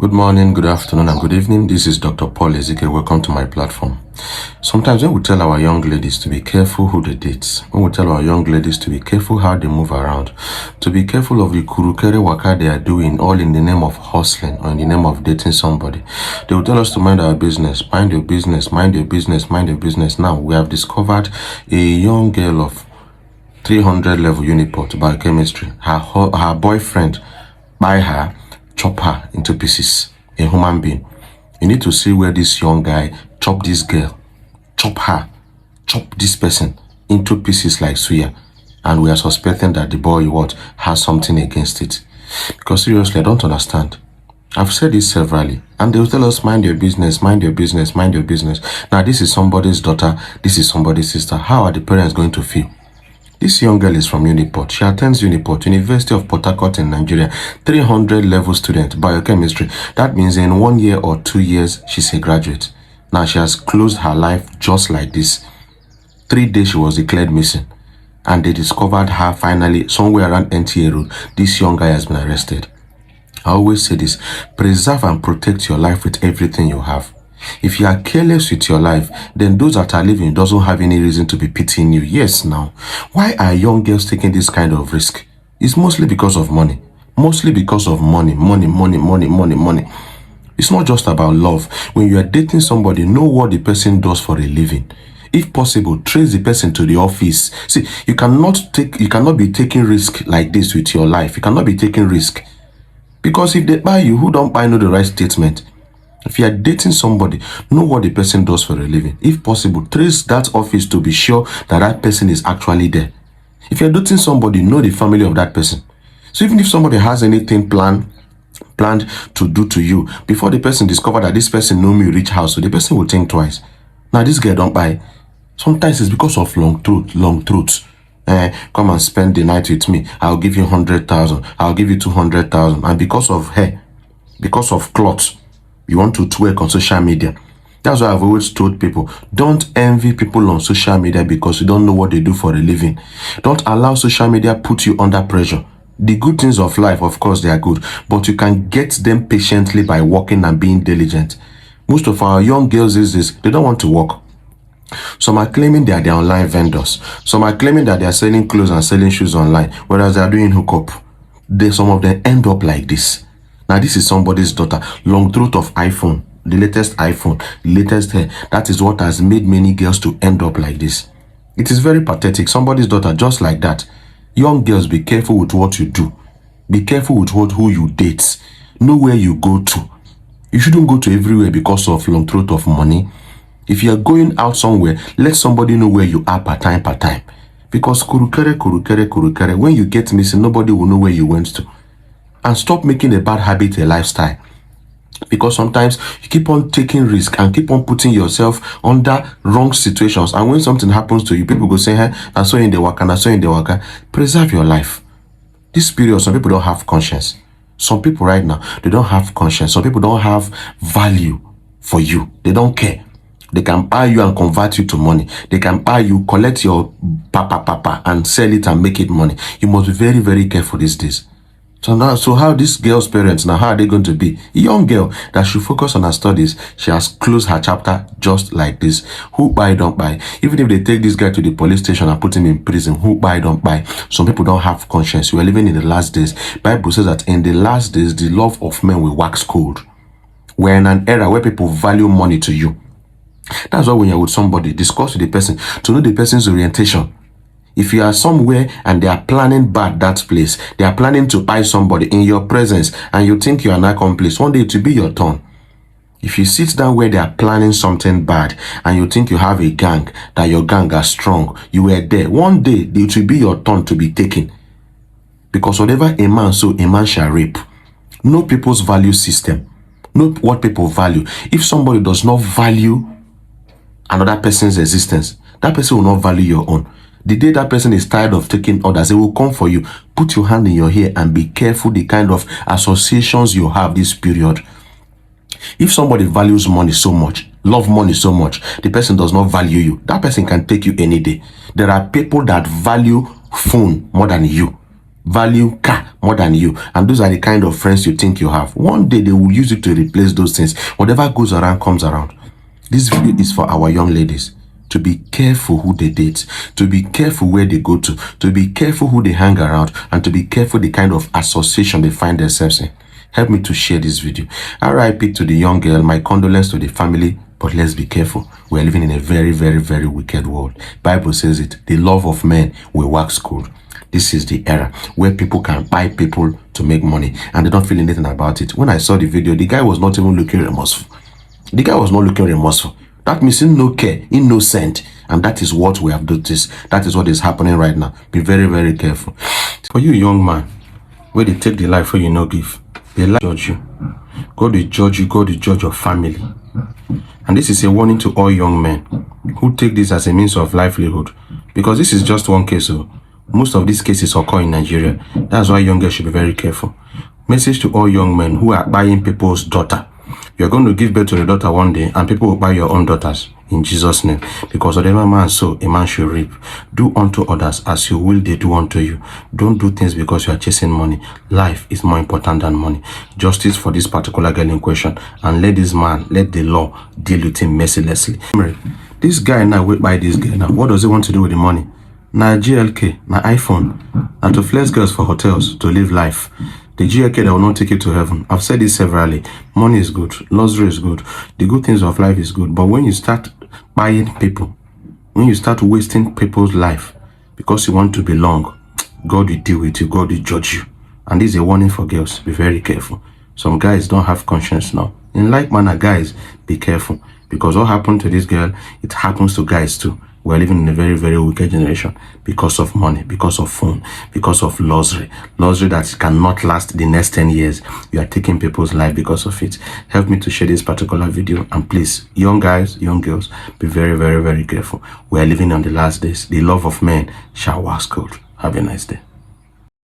Good morning, good afternoon, and good evening. This is Dr. Paul Ezekiel. Welcome to my platform. Sometimes when we tell our young ladies to be careful who they date, when we tell our young ladies to be careful how they move around, to be careful of the kurukere waka they are doing, all in the name of hustling or in the name of dating somebody, they will tell us to mind our business, mind your business, mind your business, mind your business. Now, we have discovered a young girl of 300 level Uniport biochemistry. Her boyfriend buy her, chop her into pieces. A human being. You need to see where this young guy chop this girl, chop her, chop this person into pieces like suya. And we are suspecting that the boy has something against it. Because seriously, I don't understand. I've said this severally, and they will tell us, mind your business, mind your business, mind your business. Now, this is somebody's daughter, this is somebody's sister. How are the parents going to feel? This young girl is from Uniport. She attends Uniport, University of Port Harcourt in Nigeria. 300 level student, biochemistry. That means in 1 year or 2 years, she's a graduate. Now she has closed her life just like this. 3 days she was declared missing. And they discovered her finally somewhere around NTA Road. This young guy has been arrested. I always say this, preserve and protect your life with everything you have. If you are careless with your life, then those that are living doesn't have any reason to be pitying you. Yes, now, why are young girls taking this kind of risk? It's mostly because of money. Mostly because of money. It's not just about love. When you are dating somebody, know what the person does for a living. If possible, trace the person to the office. See, you cannot be taking risk like this with your life. You cannot be taking risk. Because if they buy you, who don't buy know the right statement? If you are dating somebody, know what the person does for a living. If possible, trace that office to be sure that that person is actually there. If you're dating somebody, know the family of that person. So even if somebody has anything planned to do to you, before the person discover that this person know me reach house, so the person will think twice. Now this girl don't buy. Sometimes it's because of long truth. Come and spend the night with me. I'll give you 100,000. I'll give you 200,000. And because of hair, because of clothes, you want to twerk on social media. That's why I've always told people, don't envy people on social media because you don't know what they do for a living. Don't allow social media put you under pressure. The good things of life, of course, they are good, but you can get them patiently by working and being diligent. Most of our young girls these days, they don't want to work. Some are claiming they are the online vendors. Some are claiming that they are selling clothes and selling shoes online, whereas they are doing hookup. Some of them end up like this. Now, this is somebody's daughter. Long throat of iPhone, the latest iPhone, the latest hair. That is what has made many girls to end up like this. It is very pathetic. Somebody's daughter just like that. Young girls, be careful with what you do. Be careful with who you date. Know where you go to. You shouldn't go to everywhere because of long throat of money. If you are going out somewhere, let somebody know where you are per time. Because kurukere, when you get missing, nobody will know where you went to. And stop making a bad habit a lifestyle. Because sometimes you keep on taking risk and keep on putting yourself under wrong situations. And when something happens to you, people go say, hey, I saw you in the waka. Preserve your life. This period, some people don't have conscience. Some people right now, they don't have conscience. Some people don't have value for you. They don't care. They can buy you and convert you to money. They can buy you, collect your papa and sell it and make it money. You must be very, very careful these days. So how this girl's parents, now how are they going to be? A young girl that should focus on her studies, she has closed her chapter just like this. Who buy, don't buy. Even if they take this guy to the police station and put him in prison, who buy, don't buy. Some people don't have conscience. We are living in the last days. Bible says that in the last days, the love of men will wax cold. We're in an era where people value money to you. That's why when you're with somebody, discuss with the person to know the person's orientation. If you are somewhere and they are planning bad that place, they are planning to buy somebody in your presence and you think you are an accomplice, one day it will be your turn. If you sit down where they are planning something bad and you think you have a gang, that your gang are strong, you were there, one day it will be your turn to be taken. Because whatever a man sow, a man shall reap. Know people's value system. Know what people value. If somebody does not value another person's existence, that person will not value your own. The day that person is tired of taking orders, they will come for you. Put your hand in your hair and be careful the kind of associations you have this period. If somebody values money so much, love money so much, the person does not value you, that person can take you any day. There are people that value phone more than you. value car more than you, and those are the kind of friends you think you have. One day they will use it to replace those things. Whatever goes around comes around. This video is for our young ladies to be careful who they date, to be careful where they go to be careful who they hang around, and to be careful the kind of association they find themselves in. Help me to share this video. RIP to the young girl, my condolence to the family, but let's be careful. We're living in a very, very, very wicked world. Bible says it, the love of men will wax cold. This is the era where people can buy people to make money and they don't feel anything about it. When I saw the video, the guy was not even looking remorseful. The guy was not looking remorseful. That means in no care, innocent. And that is what we have noticed. That is what is happening right now. Be very, very careful. For you, young man, where they take the life where you no give, they lie judge you. God will judge you, God will judge your family. And this is a warning to all young men who take this as a means of livelihood. Because this is just one case. So most of these cases occur in Nigeria. That's why young girls should be very careful. Message to all young men who are buying people's daughter. You're going to give birth to a daughter one day, and people will buy your own daughters in Jesus' name. Because whatever man sow, a man should reap. Do unto others as you will they do unto you. Don't do things because you are chasing money. Life is more important than money. Justice for this particular girl in question, and let this man, let the law deal with him mercilessly. This guy now will buy this girl now. What does he want to do with the money? Now GLK, now iPhone, and to flex girls for hotels to live life. The GLK that will not take you to heaven. I've said this severally. Money is good. Luxury is good. The good things of life is good. But when you start buying people, when you start wasting people's life because you want to belong, God will deal with you. God will judge you. And this is a warning for girls. Be very careful. Some guys don't have conscience now. In like manner, guys, be careful. Because what happened to this girl, it happens to guys too. We're living in a very, very wicked generation because of money, because of phone, because of luxury. Luxury that cannot last the next 10 years. You are taking people's life because of it. Help me to share this particular video. And please, young guys, young girls, be very, very, very careful. We are living on the last days. The love of men shall wax cold. Have a nice day.